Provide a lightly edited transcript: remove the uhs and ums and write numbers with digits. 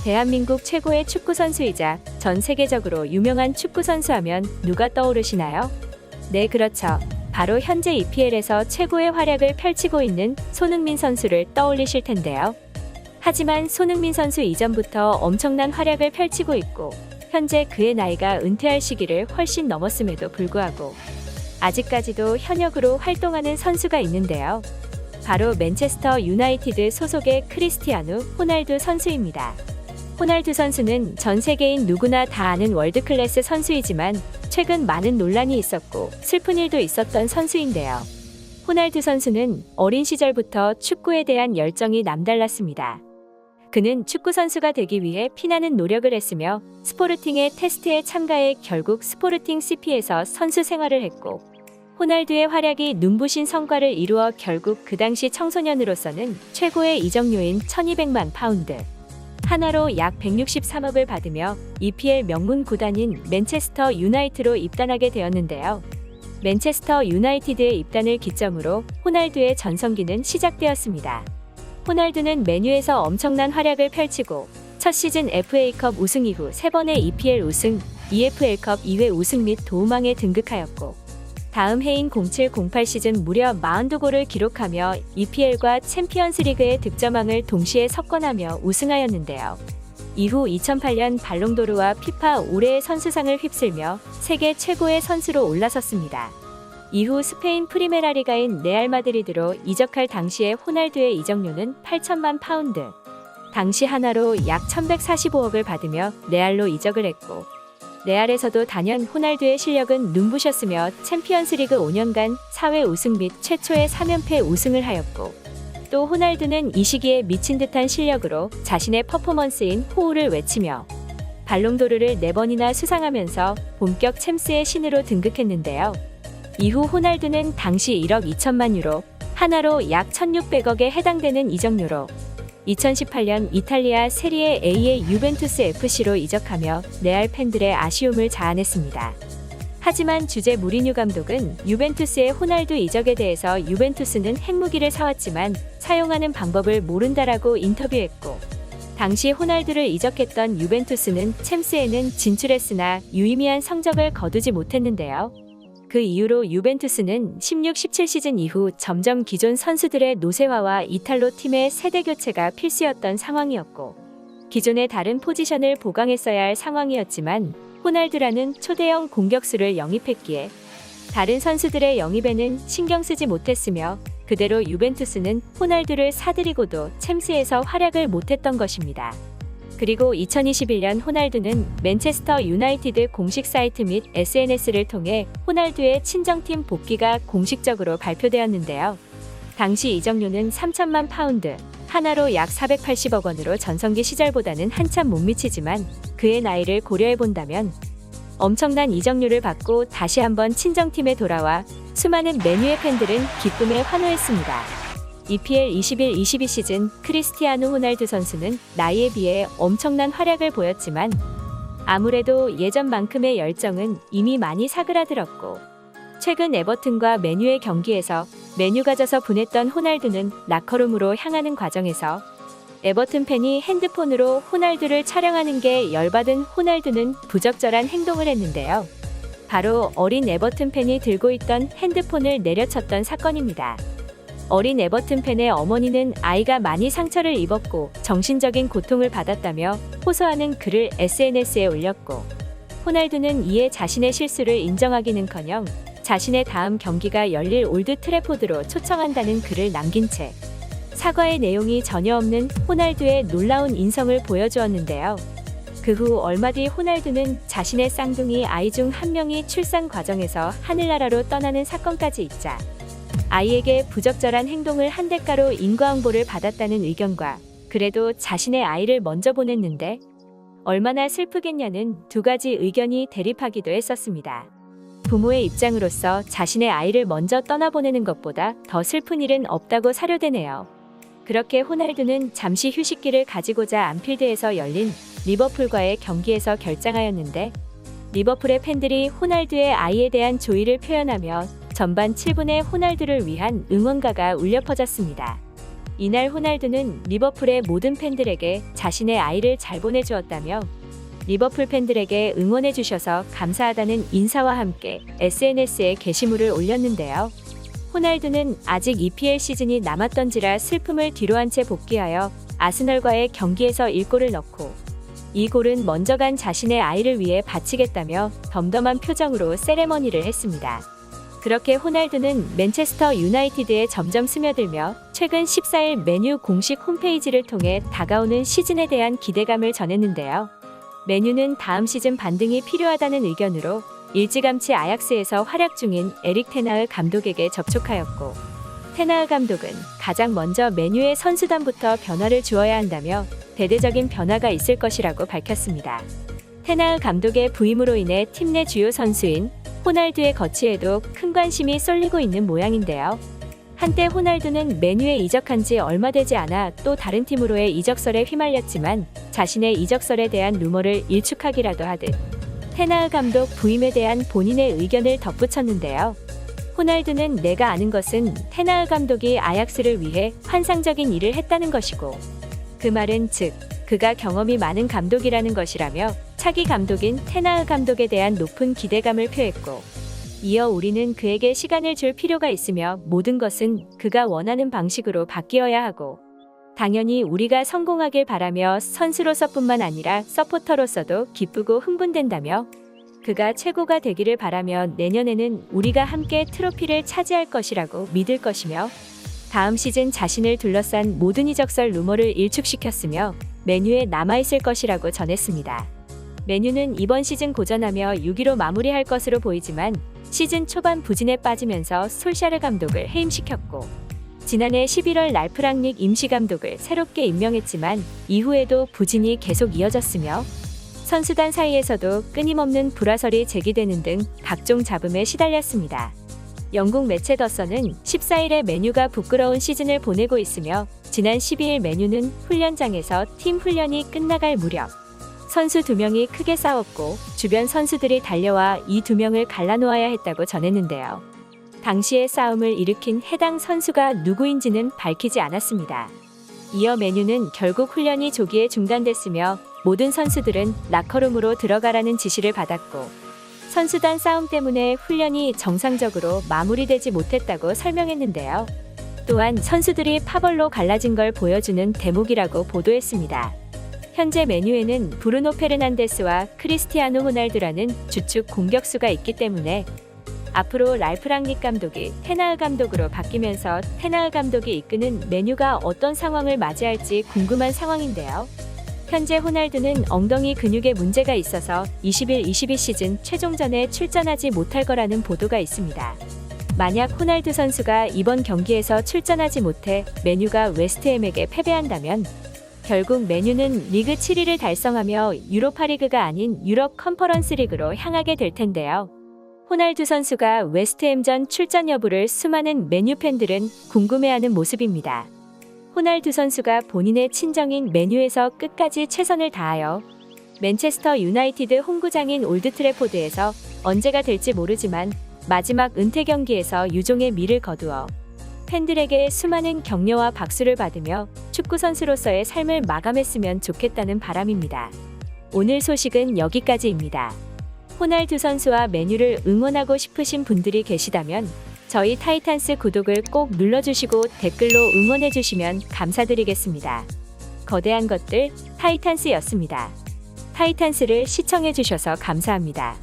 대한민국 최고의 축구 선수이자 전 세계적으로 유명한 축구 선수 하면 누가 떠오르시나요? 네, 그렇죠. 바로 현재 EPL에서 최고의 활약을 펼치고 있는 손흥민 선수를 떠올리실 텐데요. 하지만 손흥민 선수 이전부터 엄청난 활약을 펼치고 있고 현재 그의 나이가 은퇴할 시기를 훨씬 넘었음에도 불구하고 아직까지도 현역으로 활동하는 선수가 있는데요. 바로 맨체스터 유나이티드 소속의 크리스티아누 호날두 선수입니다. 호날두 선수는 전 세계인 누구나 다 아는 월드클래스 선수이지만 최근 많은 논란이 있었고 슬픈 일도 있었던 선수인데요. 호날두 선수는 어린 시절부터 축구에 대한 열정이 남달랐습니다. 그는 축구 선수가 되기 위해 피나는 노력을 했으며 스포르팅의 테스트에 참가해 결국 스포르팅 CP에서 선수 생활을 했고 호날두의 활약이 눈부신 성과를 이루어 결국 그 당시 청소년으로서는 최고의 이적료인 1200만 파운드, 하나로 약 163억을 받으며 EPL 명문 구단인 맨체스터 유나이티드로 입단하게 되었는데요. 맨체스터 유나이티드의 입단을 기점으로 호날두의 전성기는 시작되었습니다. 호날두는 맨유에서 엄청난 활약을 펼치고 첫 시즌 FA컵 우승 이후 3번의 EPL 우승, EFL컵 2회 우승 및 도움왕에 등극하였고 다음 해인 07-08 시즌 무려 42골을 기록하며 EPL과 챔피언스리그의 득점왕을 동시에 석권하며 우승하였는데요. 이후 2008년 발롱도르와 피파 올해의 선수상을 휩쓸며 세계 최고의 선수로 올라섰습니다. 이후 스페인 프리메라리가인 레알 마드리드로 이적할 당시의 호날두의 이적료는 8천만 파운드, 당시 하나로 약 1145억을 받으며 레알로 이적을 했고 레알에서도 단연 호날두의 실력은 눈부셨으며 챔피언스리그 5년간 4회 우승 및 최초의 3연패 우승을 하였고 또 호날두는 이 시기에 미친 듯한 실력으로 자신의 퍼포먼스인 호우를 외치며 발롱도르를 4번이나 수상하면서 본격 챔스의 신으로 등극했는데요. 이후 호날두는 당시 1억 2천만 유로, 하나로 약 1600억에 해당되는 이적료로 2018년 이탈리아 세리에 A의 유벤투스 FC로 이적하며 레알 팬들의 아쉬움을 자아냈습니다. 하지만 주제 무리뉴 감독은 유벤투스의 호날두 이적에 대해서 유벤투스는 핵무기를 사왔지만 사용하는 방법을 모른다라고 인터뷰했고 당시 호날두를 이적했던 유벤투스는 챔스에는 진출했으나 유의미한 성적을 거두지 못했는데요. 그 이후로 유벤투스는 16-17 시즌 이후 점점 기존 선수들의 노쇠화와 이탈로 팀의 세대 교체가 필수였던 상황이었고 기존의 다른 포지션을 보강했어야 할 상황이었지만 호날두라는 초대형 공격수를 영입했기에 다른 선수들의 영입에는 신경 쓰지 못했으며 그대로 유벤투스는 호날두를 사들이고도 챔스에서 활약을 못했던 것입니다. 그리고 2021년 호날두는 맨체스터 유나이티드 공식 사이트 및 SNS를 통해 호날두의 친정팀 복귀가 공식적으로 발표되었는데요. 당시 이적료는 3천만 파운드, 하나로 약 480억 원으로 전성기 시절보다는 한참 못 미치지만 그의 나이를 고려해본다면 엄청난 이적료를 받고 다시 한번 친정팀에 돌아와 수많은 맨유의 팬들은 기쁨에 환호했습니다. EPL 21-22 시즌 크리스티아누 호날두 선수는 나이에 비해 엄청난 활약을 보였지만 아무래도 예전만큼의 열정은 이미 많이 사그라들었고 최근 에버튼과 맨유의 경기에서 맨유가 져서 분했던 호날두는 라커룸으로 향하는 과정에서 에버튼 팬이 핸드폰으로 호날두를 촬영하는 게 열받은 호날두는 부적절한 행동을 했는데요. 바로 어린 에버튼 팬이 들고 있던 핸드폰을 내려쳤던 사건입니다. 어린 에버튼 팬의 어머니는 아이가 많이 상처를 입었고 정신적인 고통을 받았다며 호소하는 글을 SNS에 올렸고 호날두는 이에 자신의 실수를 인정하기는커녕 자신의 다음 경기가 열릴 올드 트래포드로 초청한다는 글을 남긴 채 사과의 내용이 전혀 없는 호날두의 놀라운 인성을 보여주었는데요. 그 후 얼마 뒤 호날두는 자신의 쌍둥이 아이 중 한 명이 출산 과정에서 하늘나라로 떠나는 사건까지 있자 아이에게 부적절한 행동을 한 대가로 인과응보를 받았다는 의견과 그래도 자신의 아이를 먼저 보냈는데 얼마나 슬프겠냐는 두 가지 의견이 대립하기도 했었습니다. 부모의 입장으로서 자신의 아이를 먼저 떠나보내는 것보다 더 슬픈 일은 없다고 사료되네요. 그렇게 호날두는 잠시 휴식기를 가지고자 안필드에서 열린 리버풀과의 경기에서 결장하였는데 리버풀의 팬들이 호날두의 아이에 대한 조의를 표현하며 전반 7분에 호날두를 위한 응원가가 울려 퍼졌습니다. 이날 호날두는 리버풀의 모든 팬들에게 자신의 아이를 잘 보내주었다며 리버풀 팬들에게 응원해주셔서 감사하다는 인사와 함께 SNS에 게시물을 올렸는데요. 호날두는 아직 EPL 시즌이 남았던지라 슬픔을 뒤로한 채 복귀하여 아스널과의 경기에서 1골을 넣고 이 골은 먼저 간 자신의 아이를 위해 바치겠다며 덤덤한 표정으로 세레머니를 했습니다. 그렇게 호날두는 맨체스터 유나이티드에 점점 스며들며 최근 14일 메뉴 공식 홈페이지를 통해 다가오는 시즌에 대한 기대감을 전했는데요. 메뉴는 다음 시즌 반등이 필요하다는 의견으로 일찌감치 아약스에서 활약 중인 에릭 테나흐 감독에게 접촉하였고, 테나흐 감독은 가장 먼저 메뉴의 선수단부터 변화를 주어야 한다며 대대적인 변화가 있을 것이라고 밝혔습니다. 테나흐 감독의 부임으로 인해 팀 내 주요 선수인 호날두의 거취에도 큰 관심이 쏠리고 있는 모양인데요. 한때 호날두는 메뉴에 이적한 지 얼마 되지 않아 또 다른 팀으로의 이적설에 휘말렸지만 자신의 이적설에 대한 루머를 일축하기라도 하듯 테나흐 감독 부임에 대한 본인의 의견을 덧붙였는데요. 호날두는 내가 아는 것은 테나흐 감독이 아약스를 위해 환상적인 일을 했다는 것이고, 그 말은 즉 그가 경험이 많은 감독이라는 것이라며 차기 감독인 테나흐 감독에 대한 높은 기대감을 표했고, 이어 우리는 그에게 시간을 줄 필요가 있으며 모든 것은 그가 원하는 방식으로 바뀌어야 하고, 당연히 우리가 성공하길 바라며 선수로서뿐만 아니라 서포터로서도 기쁘고 흥분된다며 그가 최고가 되기를 바라며 내년에는 우리가 함께 트로피를 차지할 것이라고 믿을 것이며 다음 시즌 자신을 둘러싼 모든 이적설 루머를 일축시켰으며 메뉴에 남아있을 것이라고 전했습니다. 메뉴는 이번 시즌 고전하며 6위로 마무리할 것으로 보이지만 시즌 초반 부진에 빠지면서 솔샤르 감독을 해임시켰고, 지난해 11월 랄프 랑닉 임시감독을 새롭게 임명했지만 이후에도 부진이 계속 이어졌으며 선수단 사이에서도 끊임없는 불화설이 제기되는 등 각종 잡음에 시달렸습니다. 영국 매체 더선은 14일에 메뉴가 부끄러운 시즌을 보내고 있으며 지난 12일 메뉴는 훈련장에서 팀 훈련이 끝나갈 무렵 선수 2명이 크게 싸웠고 주변 선수들이 달려와 이 2명을 갈라놓아야 했다고 전했는데요. 당시의 싸움을 일으킨 해당 선수가 누구인지는 밝히지 않았습니다. 이어 메뉴는 결국 훈련이 조기에 중단됐으며 모든 선수들은 라커룸으로 들어가라는 지시를 받았고, 선수단 싸움 때문에 훈련이 정상적으로 마무리되지 못했다고 설명했는데요. 또한 선수들이 파벌로 갈라진 걸 보여주는 대목이라고 보도했습니다. 현재 메뉴에는 브루노 페르난데스와 크리스티아노 호날두라는 주축 공격수가 있기 때문에 앞으로 랄프 랑닉 감독이 테나흐 감독으로 바뀌면서 테나흐 감독이 이끄는 메뉴가 어떤 상황을 맞이할지 궁금한 상황인데요. 현재 호날두는 엉덩이 근육에 문제가 있어서 21-22 시즌 최종전에 출전하지 못할 거라는 보도가 있습니다. 만약 호날두 선수가 이번 경기에서 출전하지 못해 메뉴가 웨스트햄에게 패배한다면 결국 메뉴는 리그 7위를 달성하며 유로파리그가 아닌 유럽 컨퍼런스 리그로 향하게 될 텐데요. 호날두 선수가 웨스트햄전 출전 여부를 수많은 메뉴 팬들은 궁금해하는 모습입니다. 호날두 선수가 본인의 친정인 메뉴에서 끝까지 최선을 다하여 맨체스터 유나이티드 홈구장인 올드 트래포드에서 언제가 될지 모르지만 마지막 은퇴 경기에서 유종의 미를 거두어 팬들에게 수많은 격려와 박수를 받으며 축구 선수로서의 삶을 마감했으면 좋겠다는 바람입니다. 오늘 소식은 여기까지입니다. 호날두 선수와 메뉴를 응원하고 싶으신 분들이 계시다면 저희 타이탄스 구독을 꼭 눌러주시고 댓글로 응원해주시면 감사드리겠습니다. 거대한 것들 타이탄스였습니다. 타이탄스를 시청해주셔서 감사합니다.